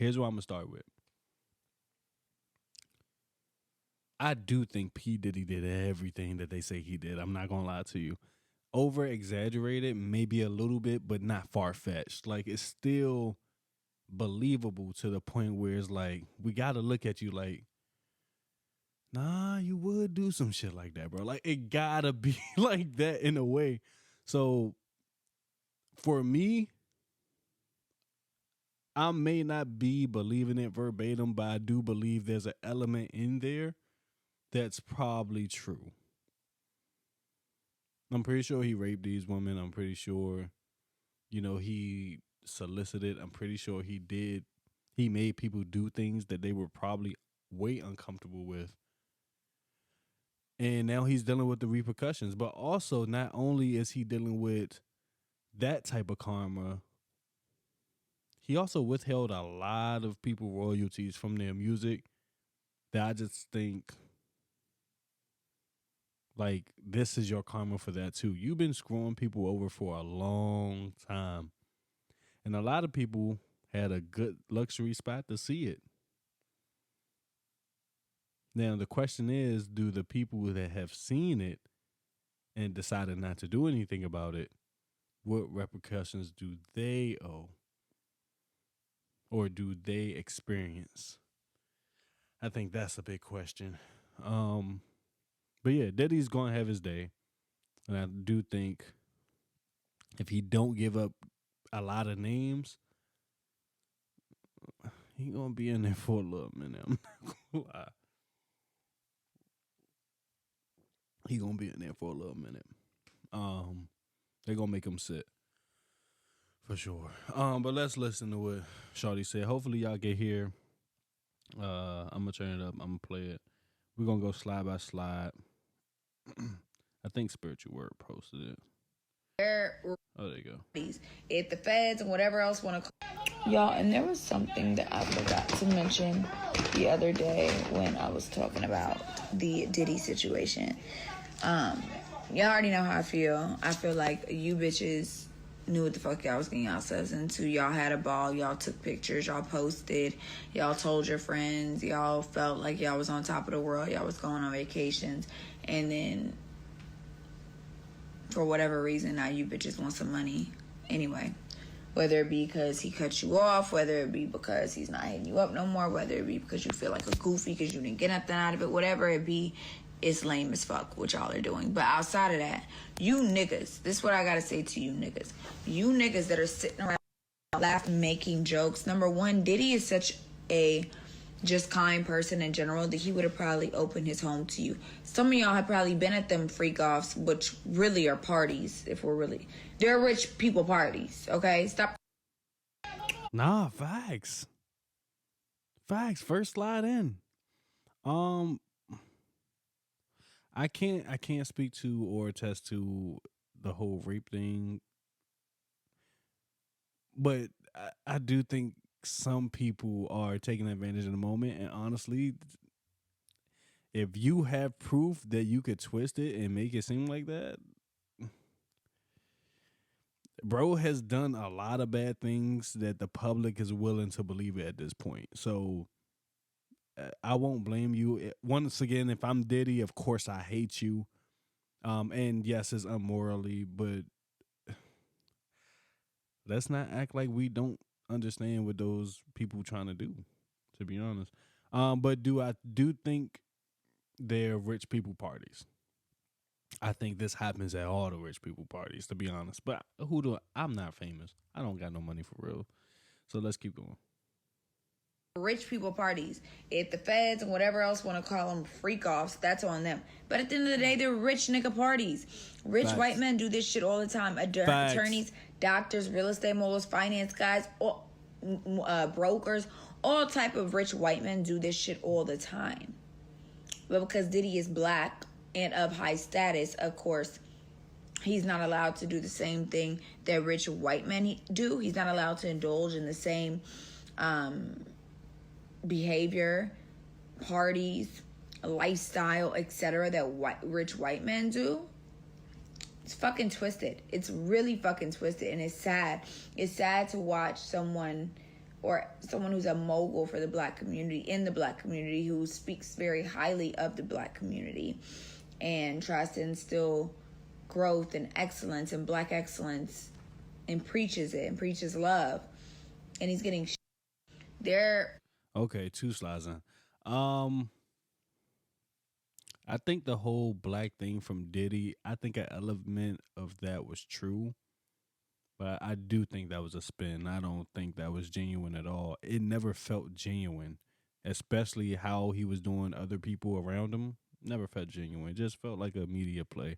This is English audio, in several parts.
Here's what I'm gonna start with. I do think P. Diddy did everything that they say he did. I'm not gonna lie to you. Over exaggerated, maybe a little bit, but not far fetched. Like, it's still believable to the point where it's like, we gotta look at you like, nah, you would do some shit like that, bro. Like, it gotta be like that in a way. So for me, I may not be believing it verbatim, but I do believe there's an element in there that's probably true. I'm pretty sure he raped these women. I'm pretty sure, he solicited. I'm pretty sure he did. He made people do things that they were probably way uncomfortable with. And now he's dealing with the repercussions. But also, not only is he dealing with that type of karma, he also withheld a lot of people royalties from their music that I just think, like, this is your karma for that too. You've been screwing people over for a long time. And a lot of people had a good luxury spot to see it. Now, the question is, do the people that have seen it and decided not to do anything about it, what repercussions do they owe? Or do they experience? I think that's a big question. But yeah, Diddy's going to have his day. And I do think if he don't give up a lot of names, he going to be in there for a little minute. I'm not going to lie. He going to be in there for a little minute. They're going to make him sit. For sure. But let's listen to what Shawty said. Hopefully y'all get here. I'm going to turn it up. I'm going to play it. We're going to go slide by slide. I think Spiritual Word posted it. Oh, there you go. If the feds and whatever else want to... Y'all, and there was something that I forgot to mention the other day when I was talking about the Diddy situation. Y'all already know how I feel. I feel like you bitches knew what the fuck y'all was getting yourselves into. Y'all had a ball. Y'all took pictures. Y'all posted. Y'all told your friends. Y'all felt like y'all was on top of the world. Y'all was going on vacations. And then, for whatever reason, now you bitches want some money. Anyway, whether it be because he cut you off, whether it be because he's not hitting you up no more, whether it be because you feel like a goofy because you didn't get nothing out of it, whatever it be, it's lame as fuck what y'all are doing. But outside of that, you niggas, this is what I gotta say to you niggas. You niggas that are sitting around laughing, making jokes. Number one, Diddy is such a just kind person in general that he would have probably opened his home to you. Some of y'all have probably been at them freak offs, which really are parties. They're rich people parties. Okay, stop. Nah, facts. First slide in. I can't speak to or attest to the whole rape thing, but I do think some people are taking advantage of the moment. And honestly, if you have proof that you could twist it and make it seem like that, bro has done a lot of bad things that the public is willing to believe it at this point. So I won't blame you. Once again, if I'm Diddy, of course I hate you. And yes, it's unmorally, but let's not act like we don't understand what those people trying to do, to be honest. But I do think they're rich people parties. I think this happens at all the rich people parties, to be honest. But I'm not famous. I don't got no money for real. So let's keep going. Rich people parties. If the feds and whatever else want to call them freak offs, that's on them. But at the end of the day, they're rich nigga parties. Rich Facts. White men do this shit all the time. Attorneys, doctors, real estate moguls, finance guys, brokers, all type of rich white men do this shit all the time. But because Diddy is black and of high status, of course, he's not allowed to do the same thing that rich white men do. He's not allowed to indulge in the same behavior, parties, lifestyle, etc. that rich white men do. It's fucking twisted. It's really fucking twisted, and it's sad. It's sad to watch someone or someone who's a mogul for the black community, in the black community, who speaks very highly of the black community and tries to instill growth and excellence and black excellence and preaches it and preaches love. And he's getting there. Okay, 2 slides in. I think the whole black thing from Diddy, I think an element of that was true. But I do think that was a spin. I don't think that was genuine at all. It never felt genuine, especially how he was doing other people around him. Never felt genuine. It just felt like a media play.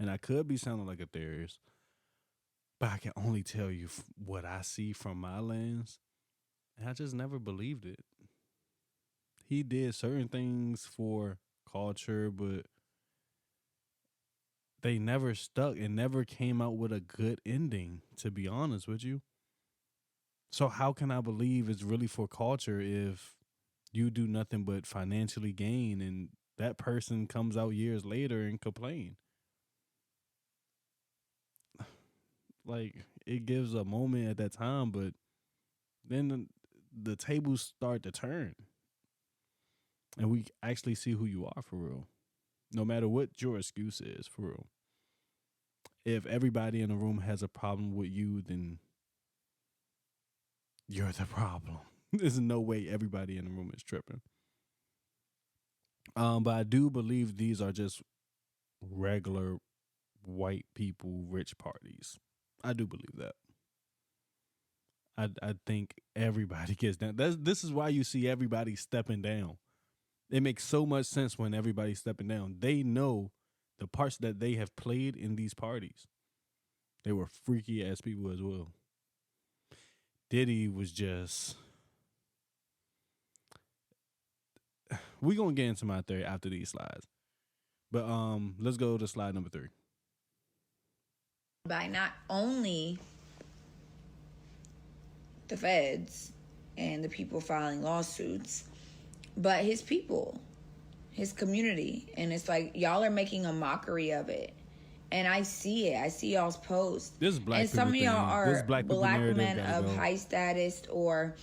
And I could be sounding like a theorist, but I can only tell you what I see from my lens. And I just never believed it. He did certain things for culture, but they never stuck and never came out with a good ending, to be honest with you. So how can I believe it's really for culture if you do nothing but financially gain and that person comes out years later and complain? Like, it gives a moment at that time, but then the tables start to turn and we actually see who you are for real. No matter what your excuse is, for real. If everybody in the room has a problem with you, then you're the problem. There's no way everybody in the room is tripping. But I do believe these are just regular white people rich parties. I do believe that. I think everybody gets down. This is why you see everybody stepping down. It makes so much sense when everybody's stepping down. They know the parts that they have played in these parties. They were freaky ass people as well. Diddy was just. We're gonna get into my theory after these slides. But let's go to slide number 3. By not only the feds and the people filing lawsuits, but his people, his community. And it's like, y'all are making a mockery of it. And I see it. I see y'all's posts. This black and some of y'all are black men of high status or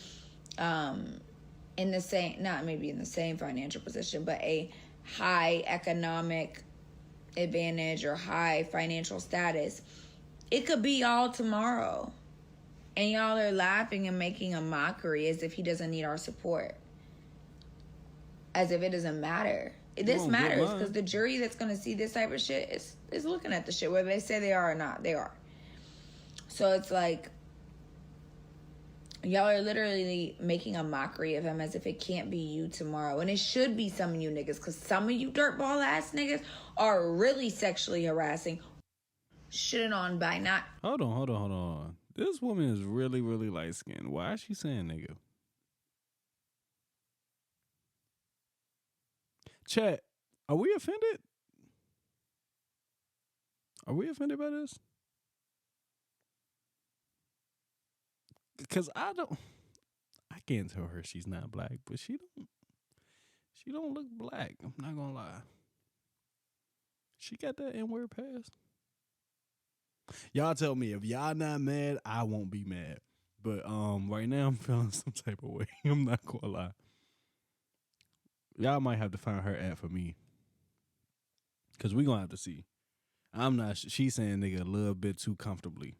in the same, not maybe in the same financial position, but a high economic advantage or high financial status. It could be y'all tomorrow. And y'all are laughing and making a mockery as if he doesn't need our support. As if it doesn't matter. This matters because the jury that's going to see this type of shit is looking at the shit, whether they say they are or not. They are. So it's like, y'all are literally making a mockery of him as if it can't be you tomorrow. And it should be some of you niggas, because some of you dirtball ass niggas are really sexually harassing, shitting on by not. Hold on. This woman is really, really light skinned. Why is she saying nigga? Chat, are we offended? Are we offended by this? Because I can't tell her she's not black, but she don't look black. I'm not gonna lie. She got that N-word pass. Y'all tell me, if y'all not mad, I won't be mad. But right now I'm feeling some type of way. I'm not gonna lie. Y'all might have to find her ad for me, cause we gonna have to see. I'm not. She's saying nigga a little bit too comfortably.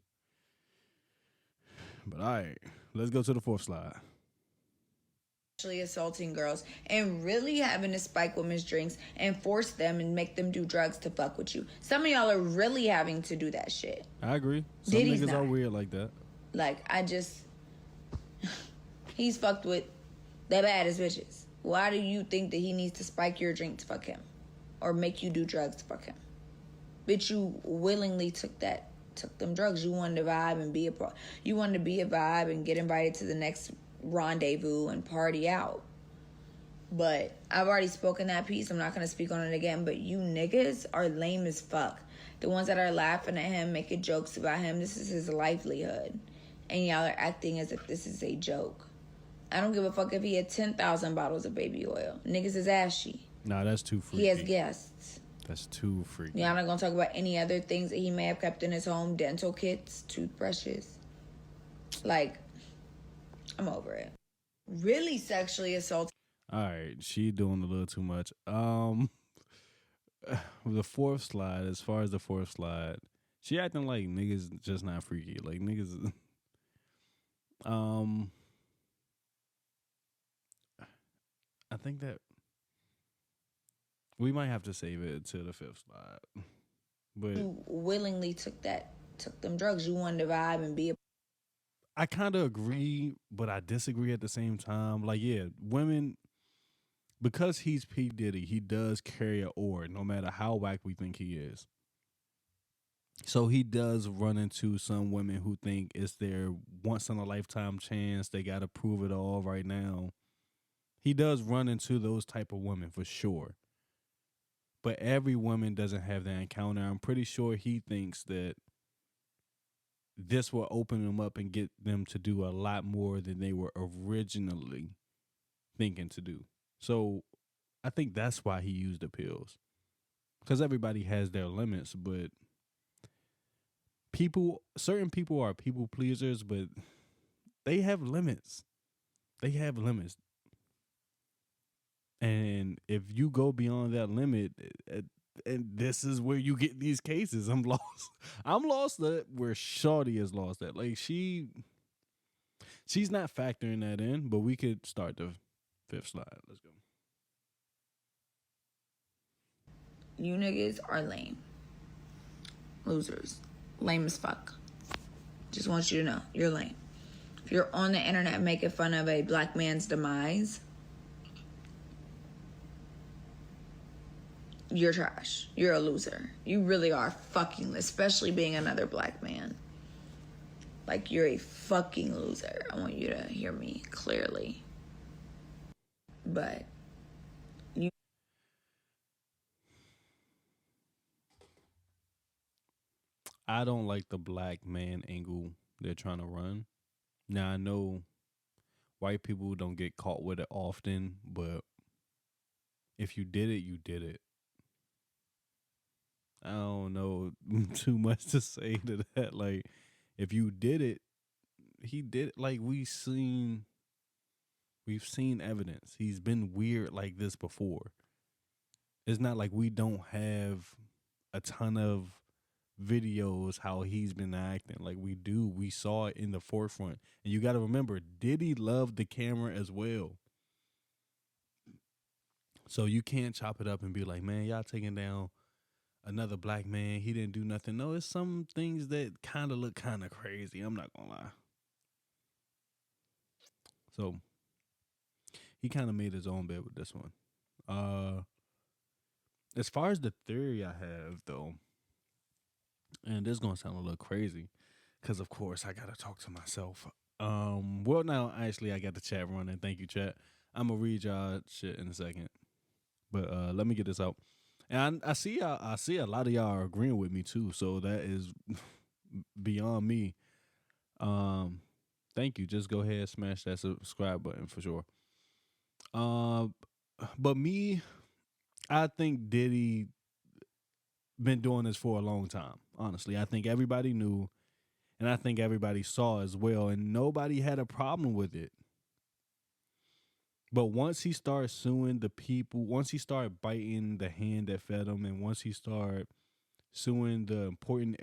But all right, let's go to the 4th slide. Actually assaulting girls and really having to spike women's drinks and force them and make them do drugs to fuck with you. Some of y'all are really having to do that shit. I agree. Some Diddy's niggas not. are weird like that. Like, he's fucked with the baddest bitches. Why do you think that he needs to spike your drink to fuck him? Or make you do drugs to fuck him? Bitch, you willingly took them drugs. You wanted to vibe and be you wanted to be a vibe and get invited to the next rendezvous and party out. But I've already spoken that piece. I'm not going to speak on it again. But you niggas are lame as fuck. The ones that are laughing at him, making jokes about him, this is his livelihood. And y'all are acting as if this is a joke. I don't give a fuck if he had 10,000 bottles of baby oil. Niggas is ashy. Nah, that's too freaky. He has guests. That's too freaky. Y'all not going to talk about any other things that he may have kept in his home. Dental kits, toothbrushes. Like, I'm over it. Really sexually assaulting. All right, she doing a little too much. The fourth slide. As far as the fourth slide, she acting like niggas just not freaky. Like niggas. Um, I think that we might have to save it to the fifth slide. But You willingly took them drugs. You wanted to vibe and be a. I kind of agree, but I disagree at the same time. Like, yeah, women, because he's P. Diddy, he does carry a oar, no matter how whack we think he is. So he does run into some women who think it's their once in a lifetime chance. They got to prove it all right now. He does run into those type of women for sure. But every woman doesn't have that encounter. I'm pretty sure he thinks that this will open them up and get them to do a lot more than they were originally thinking to do. So I think that's why he used the pills. Because everybody has their limits, but certain people are people pleasers, but they have limits. They have limits. And if you go beyond that limit, and this is where you get these cases. I'm lost. I'm lost at where Shawty is lost at. Like she's not factoring that in, but we could start the fifth slide. Let's go. You niggas are lame. Losers. Lame as fuck. Just want you to know, you're lame. If you're on the internet making fun of a black man's demise, you're trash. You're a loser. You really are fucking, especially being another black man. Like, you're a fucking loser. I want you to hear me clearly. But you. I don't like the black man angle they're trying to run. Now I know white people don't get caught with it often, but if you did it, you did it. I don't know too much to say to that. Like, if you did it, he did it. Like we've seen evidence. He's been weird like this before. It's not like we don't have a ton of videos how he's been acting. Like we do. We saw it in the forefront. And you got to remember, Diddy loved the camera as well. So you can't chop it up and be like, man, y'all taking down another black man. He didn't do nothing. No, it's some things that kind of look kind of crazy. I'm not going to lie. So he kind of made his own bed with this one. As far as the theory I have, though, and this is gonna sound a little crazy, because of course I gotta talk to myself. Well, now actually I got the chat running. Thank you, chat. I'm gonna read y'all shit in a second, but let me get this out. And I see y'all. I see a lot of y'all are agreeing with me too. So that is beyond me. Um, Thank you. Just go ahead, smash that subscribe button for sure. Um, but me, I think Diddy been doing this for a long time. Honestly, I think everybody knew, and I think everybody saw as well, and nobody had a problem with it. But once he started suing the people, once he started biting the hand that fed him, and once he started suing the important